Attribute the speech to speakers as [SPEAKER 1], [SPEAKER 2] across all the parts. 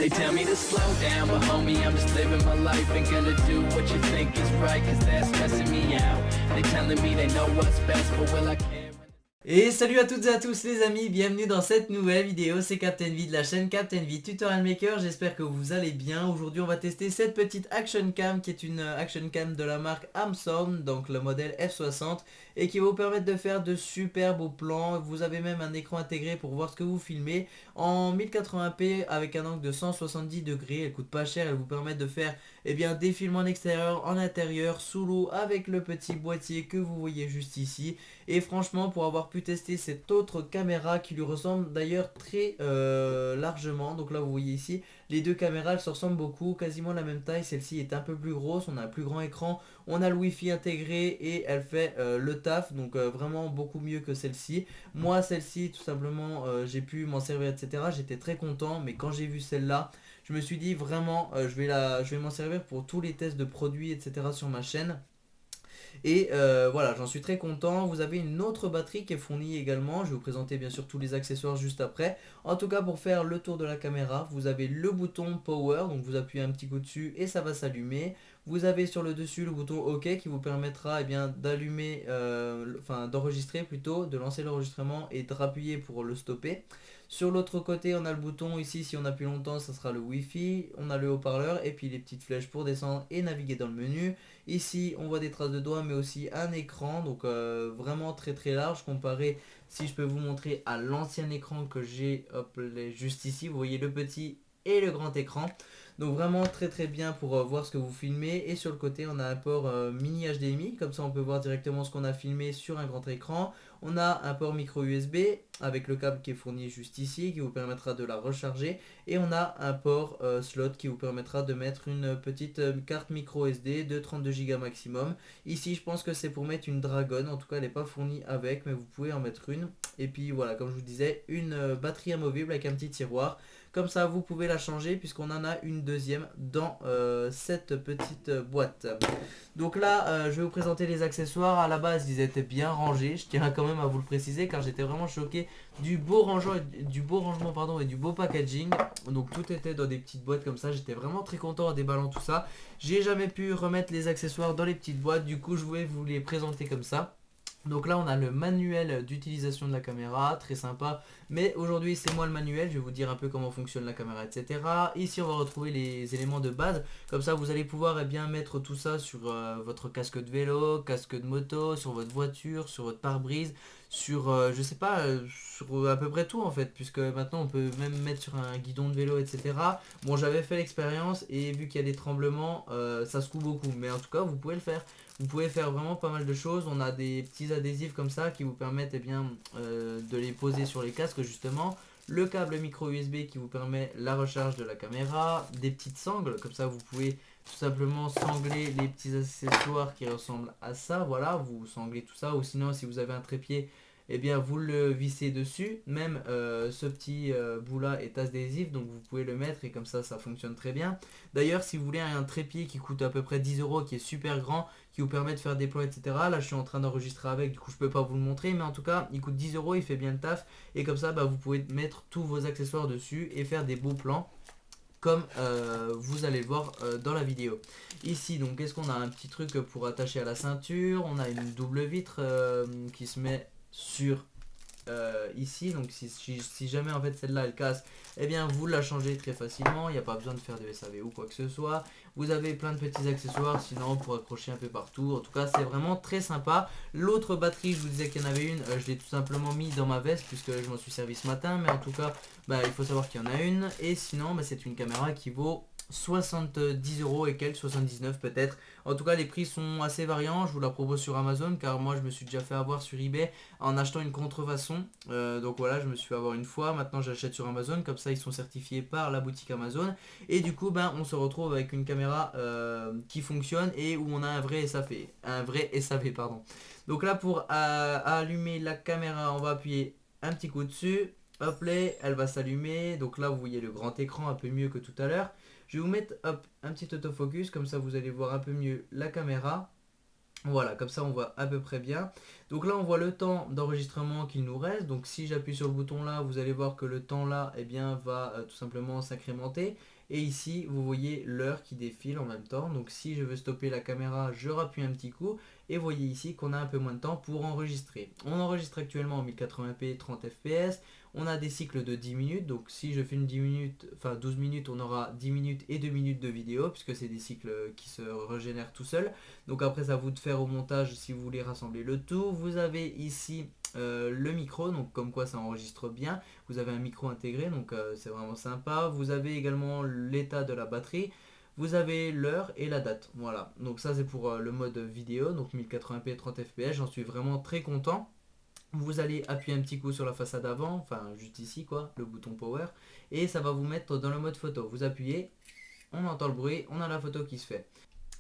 [SPEAKER 1] They tell me to slow down, but homie, I'm just living my life. Ain't gonna do what you think is right, cause that's stressing me out. They telling me they know what's best, but will I care?
[SPEAKER 2] Et salut à toutes et à tous les amis, bienvenue dans cette nouvelle vidéo, c'est Captain V de la chaîne Captain V Tutorial Maker, j'espère que vous allez bien. Aujourd'hui on va tester cette petite Action Cam qui est une Action Cam de la marque Amson, donc le modèle F60, et qui va vous permettre de faire de super beaux plans. Vous avez même un écran intégré pour voir ce que vous filmez en 1080p avec un angle de 170 degrés, elle coûte pas cher, elle vous permet de faire des films en extérieur, en intérieur, sous l'eau avec le petit boîtier que vous voyez juste ici. Et franchement, pour avoir pu tester cette autre caméra qui lui ressemble d'ailleurs très largement, donc là vous voyez ici, les deux caméras elles se ressemblent beaucoup, quasiment la même taille. Celle-ci est un peu plus grosse, on a un plus grand écran, on a le wifi intégré et elle fait le taf, donc vraiment beaucoup mieux que celle-ci. Moi celle-ci tout simplement j'ai pu m'en servir etc, j'étais très content, mais quand j'ai vu celle-là, je me suis dit vraiment je vais m'en servir pour tous les tests de produits etc sur ma chaîne. Et voilà, j'en suis très content. Vous avez une autre batterie qui est fournie également. Je vais vous présenter bien sûr tous les accessoires juste après. En tout cas, pour faire le tour de la caméra, vous avez le bouton Power. Donc vous appuyez un petit coup dessus et ça va s'allumer. Vous avez sur le dessus le bouton OK qui vous permettra d'allumer, d'enregistrer plutôt, de lancer l'enregistrement et de rappuyer pour le stopper. Sur l'autre côté, on a le bouton ici, si on appuie longtemps, ça sera le Wi-Fi. On a le haut-parleur et puis les petites flèches pour descendre et naviguer dans le menu. Ici, on voit des traces de doigts, mais aussi un écran, donc vraiment très très large comparé, si je peux vous montrer, à l'ancien écran que j'ai, hop, juste ici. Vous voyez le petit et le grand écran. Donc vraiment très très bien pour voir ce que vous filmez. Et sur le côté on a un port mini HDMI, comme ça on peut voir directement ce qu'on a filmé sur un grand écran. On a un port micro USB avec le câble qui est fourni juste ici, qui vous permettra de la recharger. Et on a un port slot qui vous permettra de mettre une petite carte micro SD de 32 Go maximum. Ici je pense que c'est pour mettre une Dragon, en tout cas elle n'est pas fournie avec, mais vous pouvez en mettre une. Et puis voilà, comme je vous disais, une batterie amovible avec un petit tiroir. Comme ça vous pouvez la changer puisqu'on en a une deuxième dans cette petite boîte. Donc là je vais vous présenter les accessoires. À la base ils étaient bien rangés, je tiens quand même à vous le préciser car j'étais vraiment choqué du beau rangement et du beau packaging. Donc tout était dans des petites boîtes comme ça, j'étais vraiment très content en déballant tout ça. J'ai jamais pu remettre les accessoires dans les petites boîtes, du coup je voulais vous les présenter comme ça. Donc là on a le manuel d'utilisation de la caméra, très sympa, mais aujourd'hui c'est moi le manuel, je vais vous dire un peu comment fonctionne la caméra etc. Ici on va retrouver les éléments de base, comme ça vous allez pouvoir mettre tout ça sur votre casque de vélo, casque de moto, sur votre voiture, sur votre pare-brise, sur je sais pas, sur à peu près tout en fait, puisque maintenant on peut même mettre sur un guidon de vélo etc. Bon j'avais fait l'expérience et vu qu'il y a des tremblements ça secoue beaucoup, mais en tout cas vous pouvez le faire. Vous pouvez faire vraiment pas mal de choses. On a des petits adhésifs comme ça qui vous permettent de les poser sur les casques justement. Le câble micro USB qui vous permet la recharge de la caméra. Des petites sangles, comme ça vous pouvez tout simplement sangler les petits accessoires qui ressemblent à ça. Voilà, vous sanglez tout ça. Ou sinon si vous avez un trépied, vous le vissez dessus. Même ce petit bout là est adhésif, donc vous pouvez le mettre et comme ça fonctionne très bien. D'ailleurs si vous voulez un trépied qui coûte à peu près 10 euros, qui est super grand, qui vous permet de faire des plans etc. Là je suis en train d'enregistrer avec, du coup je peux pas vous le montrer, mais en tout cas il coûte 10 euros, il fait bien le taf. Et comme ça vous pouvez mettre tous vos accessoires dessus et faire des beaux plans comme vous allez le voir dans la vidéo. Ici donc qu'est-ce qu'on a, un petit truc pour attacher à la ceinture. On a une double vitre qui se met sur ici, donc si jamais en fait celle-là elle casse, vous la changez très facilement, il n'y a pas besoin de faire de SAV ou quoi que ce soit. Vous avez plein de petits accessoires sinon pour accrocher un peu partout. En tout cas c'est vraiment très sympa. L'autre batterie, je vous disais qu'il y en avait une, je l'ai tout simplement mis dans ma veste puisque je m'en suis servi ce matin, mais en tout cas il faut savoir qu'il y en a une. Et sinon c'est une caméra qui vaut 70 euros et quelques, 79 peut-être. En tout cas les prix sont assez variants, je vous la propose sur Amazon car moi je me suis déjà fait avoir sur eBay en achetant une contrefaçon. Donc voilà, je me suis fait avoir une fois, maintenant j'achète sur Amazon, comme ça ils sont certifiés par la boutique Amazon. Et du coup on se retrouve avec une caméra qui fonctionne et où on a un vrai SAV pardon. Donc là pour allumer la caméra, on va appuyer un petit coup dessus. Hop là, elle va s'allumer. Donc là vous voyez le grand écran un peu mieux que tout à l'heure. Je vais vous mettre un petit autofocus, comme ça vous allez voir un peu mieux la caméra. Voilà, comme ça on voit à peu près bien. Donc là on voit le temps d'enregistrement qu'il nous reste. Donc si j'appuie sur le bouton là, vous allez voir que le temps là eh bien, va tout simplement s'incrémenter. Et ici vous voyez l'heure qui défile en même temps. Donc si je veux stopper la caméra, je rappuie un petit coup. Et vous voyez ici qu'on a un peu moins de temps pour enregistrer. On enregistre actuellement en 1080p 30 fps. On a des cycles de 10 minutes, donc si je filme 10 minutes, enfin 12 minutes, on aura 10 minutes et 2 minutes de vidéo, puisque c'est des cycles qui se régénèrent tout seuls. Donc après, c'est à vous de faire au montage si vous voulez rassembler le tout. Vous avez ici le micro, donc comme quoi ça enregistre bien. Vous avez un micro intégré, donc c'est vraiment sympa. Vous avez également l'état de la batterie. Vous avez l'heure et la date. Voilà, donc ça c'est pour le mode vidéo, donc 1080p 30 fps. J'en suis vraiment très content. Vous allez appuyer un petit coup sur la façade avant, enfin juste ici quoi, le bouton power, et ça va vous mettre dans le mode photo. Vous appuyez, on entend le bruit, on a la photo qui se fait.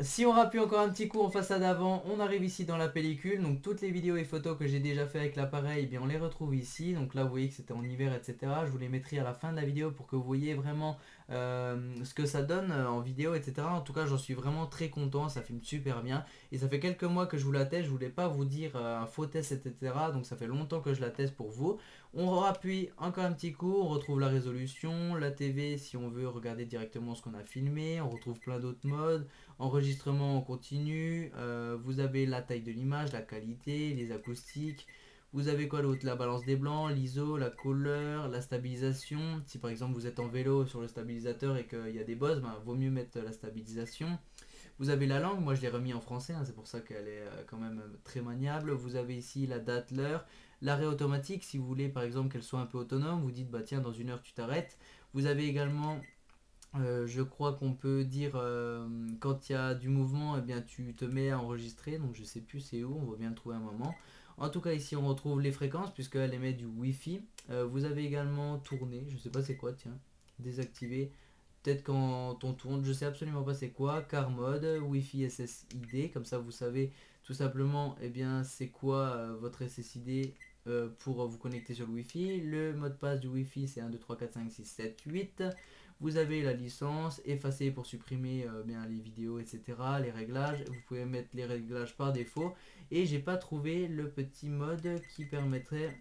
[SPEAKER 2] Si on rappuie encore un petit coup en façade avant, on arrive ici dans la pellicule. Donc toutes les vidéos et photos que j'ai déjà fait avec l'appareil, eh bien on les retrouve ici. Donc là vous voyez que c'était en hiver, etc. Je vous les mettrai à la fin de la vidéo pour que vous voyez vraiment ce que ça donne en vidéo, etc. En tout cas j'en suis vraiment très content, ça filme super bien. Et ça fait quelques mois que je vous la teste, je voulais pas vous dire un faux test, etc. Donc ça fait longtemps que je la teste pour vous. On rappuie encore un petit coup, on retrouve la résolution, la TV si on veut regarder directement ce qu'on a filmé. On retrouve plein d'autres modes. Enregistrement en continu, vous avez la taille de l'image, la qualité, les acoustiques, vous avez quoi d'autre, la balance des blancs, l'ISO, la couleur, la stabilisation. Si par exemple vous êtes en vélo sur le stabilisateur et qu'il y a des bosses, ben, vaut mieux mettre la stabilisation. Vous avez la langue, moi je l'ai remis en français, hein, c'est pour ça qu'elle est quand même très maniable. Vous avez ici la date, l'heure, l'arrêt automatique, si vous voulez par exemple qu'elle soit un peu autonome, vous dites bah tiens dans une heure tu t'arrêtes. Vous avez également je crois qu'on peut dire quand il y a du mouvement, eh bien tu te mets à enregistrer. Donc je sais plus c'est où, on va bien le trouver un moment. En tout cas ici on retrouve les fréquences puisqu'elle émet du Wi-Fi. Vous avez également tourné, je sais pas c'est quoi, tiens, désactiver. Peut-être quand on tourne, je sais absolument pas c'est quoi. Car mode, Wi-Fi SSID, comme ça vous savez tout simplement eh bien c'est quoi votre SSID pour vous connecter sur le Wi-Fi. Le mot de passe du Wi-Fi c'est 1, 2, 3, 4, 5, 6, 7, 8. Vous avez la licence, effacer pour supprimer bien les vidéos, etc. Les réglages, vous pouvez mettre les réglages par défaut. Et j'ai pas trouvé le petit mode qui permettrait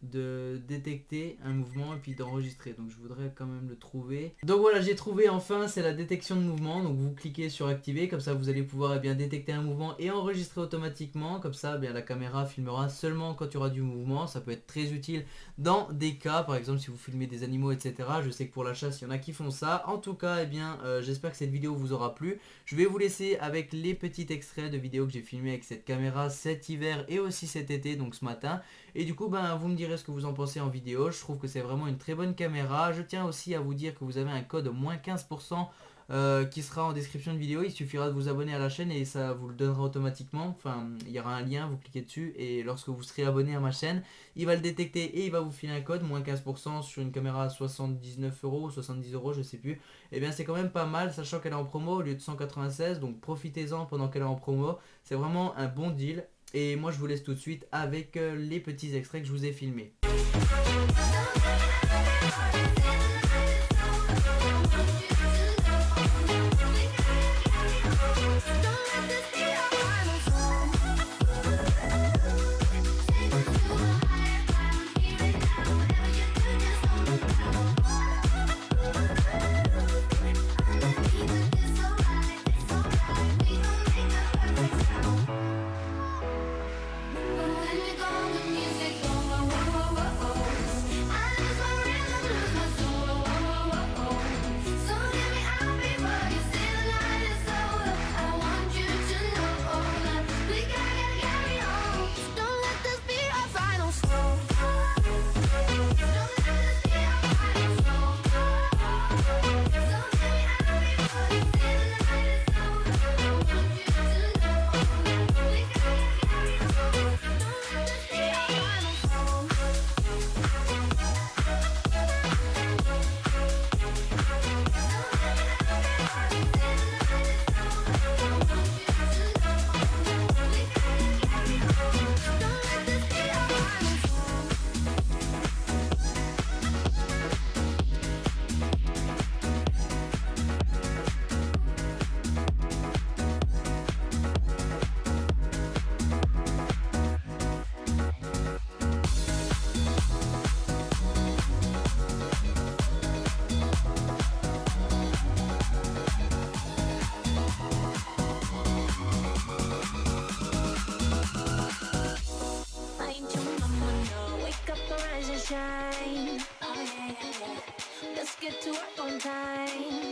[SPEAKER 2] de détecter un mouvement et puis d'enregistrer, donc je voudrais quand même le trouver. Donc voilà, j'ai trouvé enfin, c'est la détection de mouvement. Donc vous cliquez sur activer, comme ça vous allez pouvoir bien détecter un mouvement et enregistrer automatiquement. Comme ça bien la caméra filmera seulement quand il y aura du mouvement. Ça peut être très utile dans des cas, par exemple si vous filmez des animaux, etc. Je sais que pour la chasse il y en a qui font ça. En tout cas eh bien j'espère que cette vidéo vous aura plu. Je vais vous laisser avec les petits extraits de vidéos que j'ai filmé avec cette caméra cet hiver et aussi cet été, donc ce matin. Et du coup ben vous me direz ce que vous en pensez en vidéo. Je trouve que c'est vraiment une très bonne caméra. Je tiens aussi à vous dire que vous avez un code moins 15% qui sera en description de vidéo. Il suffira de vous abonner à la chaîne et ça vous le donnera automatiquement. Enfin, il y aura un lien, vous cliquez dessus et lorsque vous serez abonné à ma chaîne, il va le détecter et il va vous filer un code moins 15% sur une caméra à 79 euros, 70 euros, je sais plus. Et bien c'est quand même pas mal, sachant qu'elle est en promo au lieu de 196, donc profitez-en pendant qu'elle est en promo. C'est vraiment un bon deal. Et moi je vous laisse tout de suite avec les petits extraits que je vous ai filmés.
[SPEAKER 3] shine. Oh yeah, yeah, yeah. Let's get to work on time.